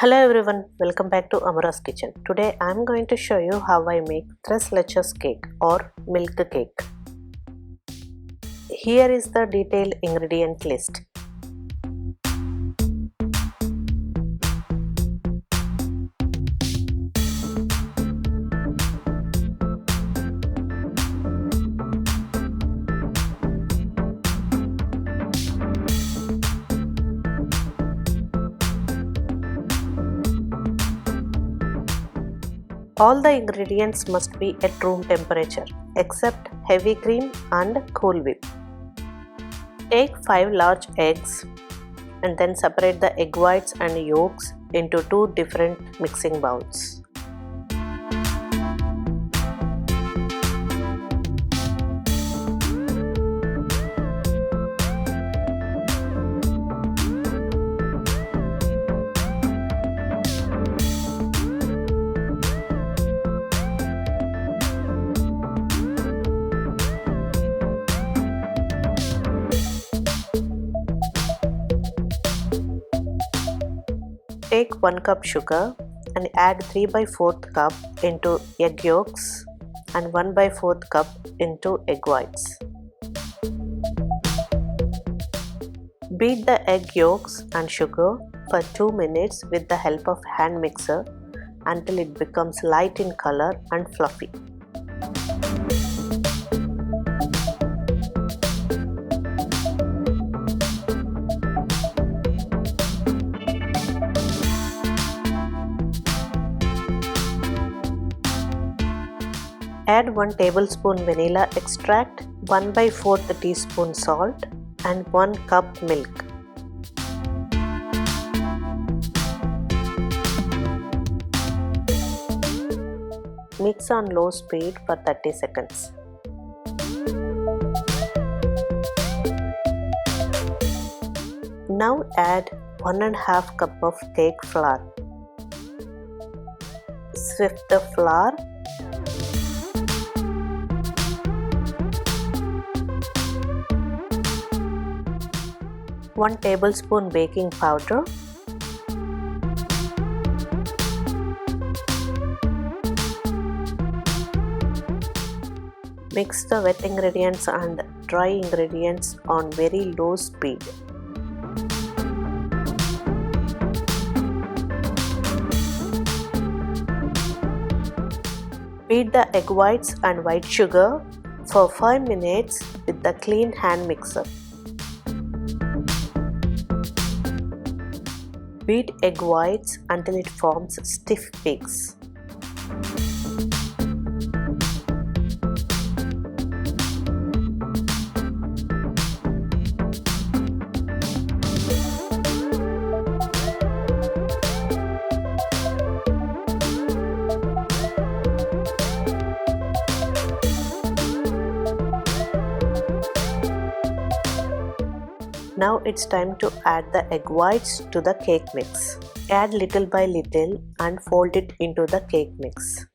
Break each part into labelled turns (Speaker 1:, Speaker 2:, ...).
Speaker 1: Hello everyone, welcome back to Amura's kitchen. Today I am going to show you how I make Tres Leches Cake or milk cake. Here is the detailed ingredient list. All the ingredients must be at room temperature except heavy cream and cool whip. Take 5 large eggs and then separate the egg whites and yolks into 2 different mixing bowls. Take 1 cup sugar and add 3/4 cup into egg yolks and 1/4 cup into egg whites. Beat the egg yolks and sugar for 2 minutes with the help of hand mixer until it becomes light in color and fluffy. Add 1 tablespoon vanilla extract, 1/4 teaspoon salt and 1 cup milk. Mix on low speed for 30 seconds. Now add 1.5 cup of cake flour. Sift the flour. One tablespoon baking powder, mix the wet ingredients and dry ingredients on very low speed. Beat the egg whites and white sugar for 5 minutes with the clean hand mixer. Beat egg whites until it forms stiff peaks. Now it's time to add the egg whites to the cake mix. Add little by little and fold it into the cake mix.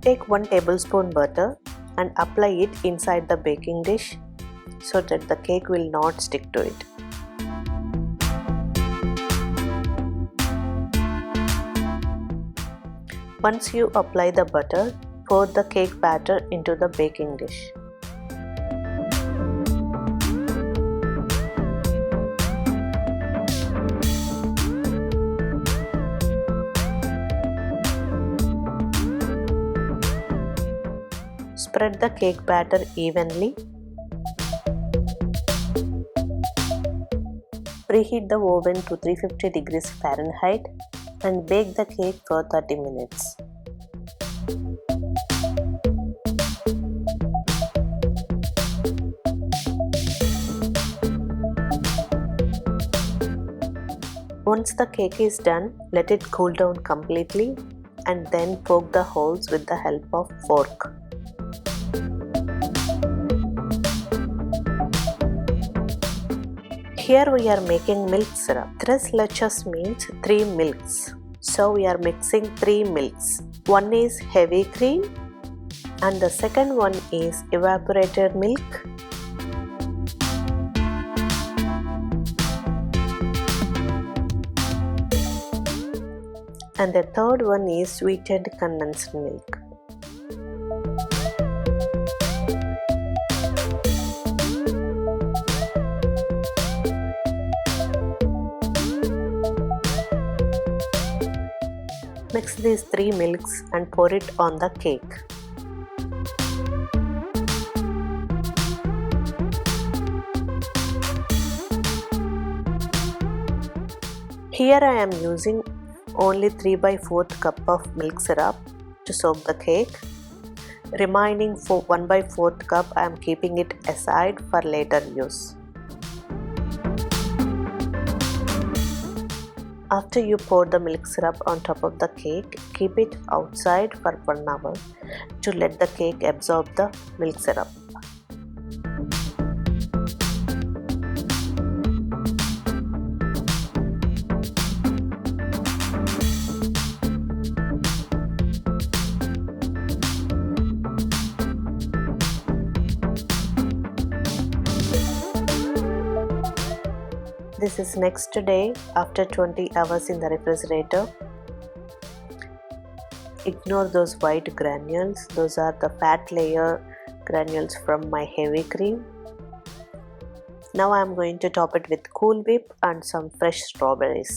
Speaker 1: Take 1 tablespoon butter and apply it inside the baking dish so that the cake will not stick to it. Once you apply the butter, pour the cake batter into the baking dish. Spread the cake batter evenly. Preheat the oven to 350 degrees Fahrenheit and bake the cake for 30 minutes. Once the cake is done, let it cool down completely and then poke the holes with the help of fork. Here we are making milk syrup. Tres leches means 3 milks. So we are mixing 3 milks. One is heavy cream and the second one is evaporated milk. And the third one is sweetened condensed milk. Mix these 3 milks and pour it on the cake. Here I am using only 3/4 cup of milk syrup to soak the cake. Remaining for 1/4 cup I am keeping it aside for later use. After you pour the milk syrup on top of the cake, keep it outside for 1 hour to let the cake absorb the milk syrup. This is next day after 20 hours in the refrigerator. Ignore those white granules, those are the fat layer granules from my heavy cream. Now I am going to top it with Cool Whip and some fresh strawberries.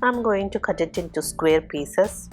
Speaker 1: I'm going to cut it into square pieces.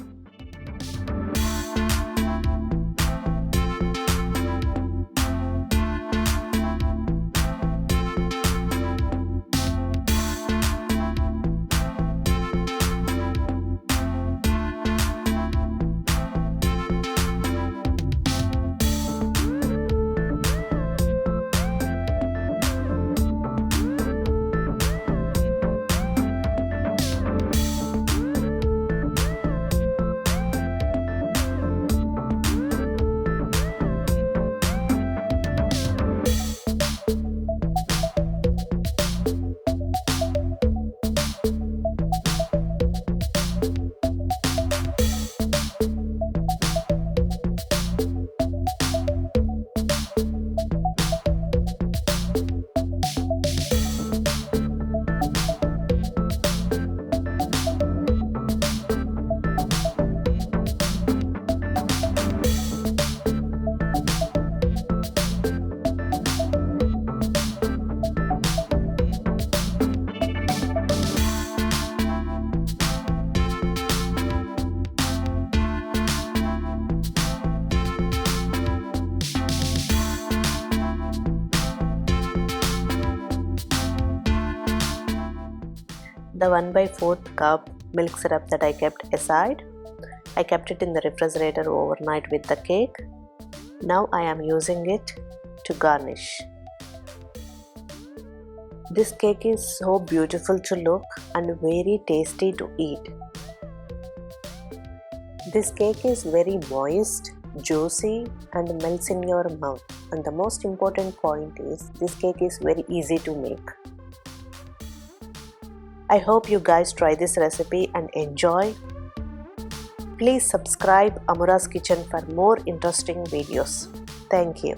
Speaker 1: The 1/4 cup milk syrup that I kept aside, I kept it in the refrigerator overnight with the cake. Now I am using it to garnish. This cake is so beautiful to look and very tasty to eat. This cake is very moist, juicy and melts in your mouth. And the most important point is this cake is very easy to make. I hope you guys try this recipe and enjoy. Please subscribe Amura's Kitchen for more interesting videos. Thank you.